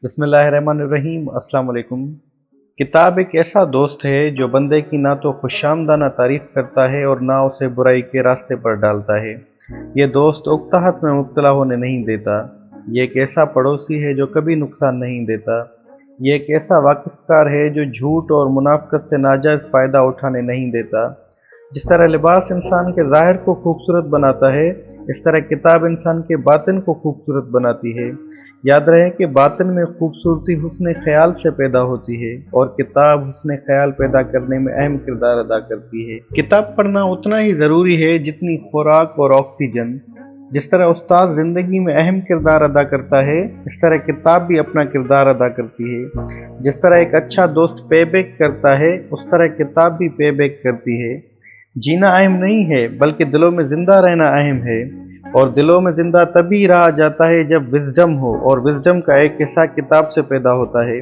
बिस्मिल्लाहिर्रहमानिर्रहीम। अस्सलाम वालेकुम। किताब एक ऐसा दोस्त है जो बंदे की ना तो खुशामदाना तारीफ करता है और ना उसे बुराई के रास्ते पर डालता है। ये दोस्त उकताहट में मुब्तला होने नहीं देता। ये एक ऐसा पड़ोसी है जो कभी नुकसान नहीं देता। ये एक ऐसा वाकिफकार है जो झूठ और मुनाफकत से नाजायज़ फ़ायदा उठाने नहीं देता। जिस तरह लिबास इंसान के ज़ाहिर को खूबसूरत बनाता है, इस तरह किताब इंसान के बातिन को खूबसूरत बनाती है। याद रहे कि बातिन में खूबसूरती हुस्न ख्याल से पैदा होती है और किताब हुस्न ख्याल पैदा करने में अहम किरदार अदा करती है। किताब पढ़ना उतना ही ज़रूरी है जितनी खुराक और ऑक्सीजन। जिस तरह उस्ताद ज़िंदगी में अहम किरदार अदा करता है, इस तरह किताब भी अपना किरदार अदा करती है। जिस तरह एक अच्छा दोस्त पे बैक करता है, उस तरह किताब भी पे बैक करती है। जीना अहम नहीं है, बल्कि दिलों में जिंदा रहना अहम है। और दिलों में जिंदा तभी रहा जाता है जब विजडम हो, और विजडम का एक हिस्सा किताब से पैदा होता है।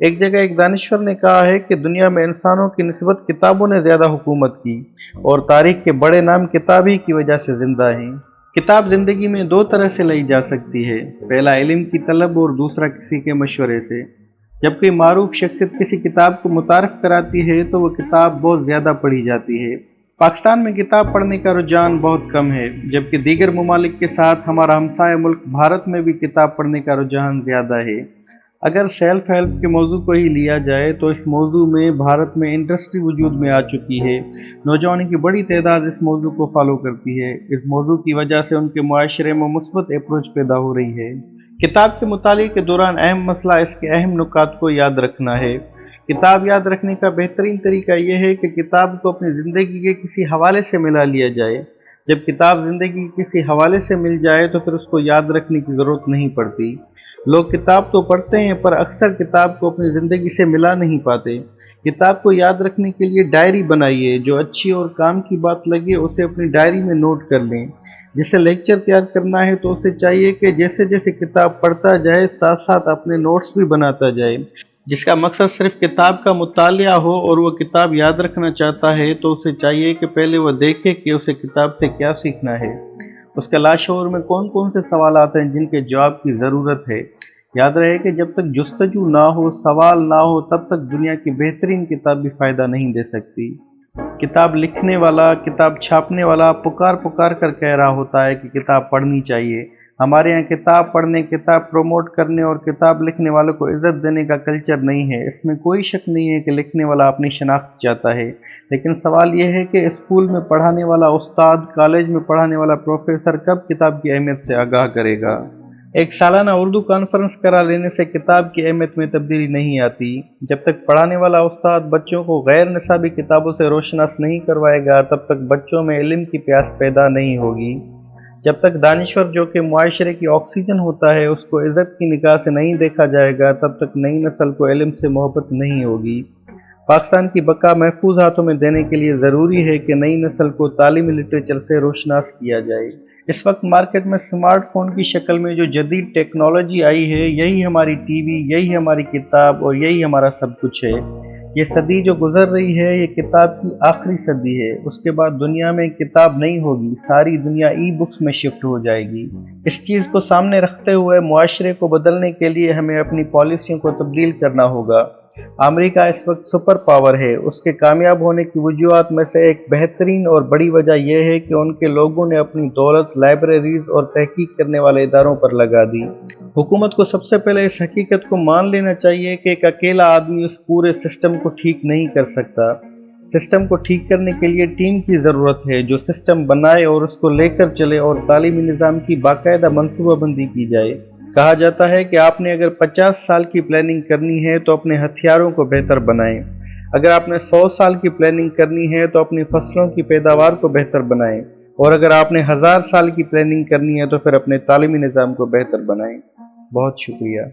एक जगह एक दानिश्वर ने कहा है कि दुनिया में इंसानों की निस्बत किताबों ने ज्यादा हुकूमत की, और तारीख के बड़े नाम किताब ही की वजह से जिंदा हैं। किताब जिंदगी में दो तरह से लाई जा सकती है, पहला इल्म की तलब और दूसरा किसी के मशवरे से। जब कोई मारूफ शख्सियत किसी किताब को मुतारफ कराती है तो वो किताब बहुत ज्यादा पढ़ी जाती है। पाकिस्तान में किताब पढ़ने का रुझान बहुत कम है, जबकि दीगर ममालिक के साथ हमारा हमसाया मुल्क भारत में भी किताब पढ़ने का रुझान ज़्यादा है। अगर सेल्फ हेल्प के मौजू को ही लिया जाए तो इस मौजू में भारत में इंडस्ट्री वजूद में आ चुकी है। नौजवानों की बड़ी तादाद इस मौजू को फॉलो करती है। इस मौजू की वजह से उनके मुआशरे में मुस्बत अप्रोच पैदा हो रही है। किताब के मुताले के दौरान अहम मसला इसके अहम नुकात को याद रखना है। किताब याद रखने का बेहतरीन तरीका यह है कि किताब को अपनी ज़िंदगी के किसी हवाले से मिला लिया जाए। जब किताब ज़िंदगी के किसी हवाले से मिल जाए तो फिर उसको याद रखने की ज़रूरत नहीं पड़ती। लोग किताब तो पढ़ते हैं पर अक्सर किताब को अपनी ज़िंदगी से मिला नहीं पाते। किताब को याद रखने के लिए डायरी बनाइए। जो अच्छी और काम की बात लगे उसे अपनी डायरी में नोट कर लें। जिसे लेक्चर तैयार करना है तो उसे चाहिए कि जैसे जैसे किताब पढ़ता जाए साथ साथ अपने नोट्स भी बनाता जाए। जिसका मकसद सिर्फ किताब का मुतालिया हो और वो किताब याद रखना चाहता है तो उसे चाहिए कि पहले वह देखे कि उसे किताब से क्या सीखना है। उसके लाशऊर में कौन कौन से सवाल आते हैं जिनके जवाब की ज़रूरत है। याद रहे कि जब तक जुस्तजू ना हो, सवाल ना हो, तब तक दुनिया की बेहतरीन किताब भी फ़ायदा नहीं दे सकती। किताब लिखने वाला, किताब छापने वाला पुकार पुकार कर कह रहा होता है कि किताब पढ़नी चाहिए। हमारे यहाँ किताब पढ़ने, किताब प्रमोट करने और किताब लिखने वालों को इज्जत देने का कल्चर नहीं है। इसमें कोई शक नहीं है कि लिखने वाला अपनी शनाख्त चाहता है, लेकिन सवाल यह है कि स्कूल में पढ़ाने वाला उस्ताद, कॉलेज में पढ़ाने वाला प्रोफेसर कब किताब की अहमियत से आगाह करेगा। एक सालाना उर्दू कॉन्फ्रेंस करा लेने से किताब की अहमियत में तब्दीली नहीं आती। जब तक पढ़ाने वाला उस्ताद बच्चों को गैर निसाबी किताबों से रोशनास नहीं करवाएगा, तब तक बच्चों में इल्म की प्यास पैदा नहीं होगी। जब तक दानिश्वर, जो कि मुआशरे की ऑक्सीजन होता है, उसको इज़्ज़त की निगाह से नहीं देखा जाएगा, तब तक नई नस्ल को इल्म से मोहब्बत नहीं होगी। पाकिस्तान की बका महफूज हाथों में देने के लिए ज़रूरी है कि नई नस्ल को तालीमी लिटरेचर से रोशनास किया जाए। इस वक्त मार्केट में स्मार्टफोन की शक्ल में जो जदीद टेक्नोलॉजी आई है, यही हमारी टीवी, यही हमारी किताब और यही हमारा सब कुछ है। ये सदी जो गुजर रही है, ये किताब की आखिरी सदी है। उसके बाद दुनिया में किताब नहीं होगी, सारी दुनिया ई बुक्स में शिफ्ट हो जाएगी। इस चीज़ को सामने रखते हुए मुआशरे को बदलने के लिए हमें अपनी पॉलिसियों को तब्दील करना होगा। अमेरिका इस वक्त सुपर पावर है। उसके कामयाब होने की वजूहात में से एक बेहतरीन और बड़ी वजह यह है कि उनके लोगों ने अपनी दौलत लाइब्रेरीज और तहकीक करने वाले इदारों पर लगा दी। हुकूमत को सबसे पहले इस हकीकत को मान लेना चाहिए कि एक अकेला आदमी उस पूरे सिस्टम को ठीक नहीं कर सकता। सिस्टम को ठीक करने के लिए टीम की ज़रूरत है जो सिस्टम बनाए और उसको लेकर चले, और तालीमी निज़ाम की बाकायदा मनसूबाबंदी की जाए। कहा जाता है कि आपने अगर 50 साल की प्लानिंग करनी है तो अपने हथियारों को बेहतर बनाएं। अगर आपने 100 साल की प्लानिंग करनी है तो अपनी फसलों की पैदावार को बेहतर बनाएं। और अगर आपने 1000 साल की प्लानिंग करनी है तो फिर अपने तालीमी निज़ाम को बेहतर बनाएं। बहुत शुक्रिया।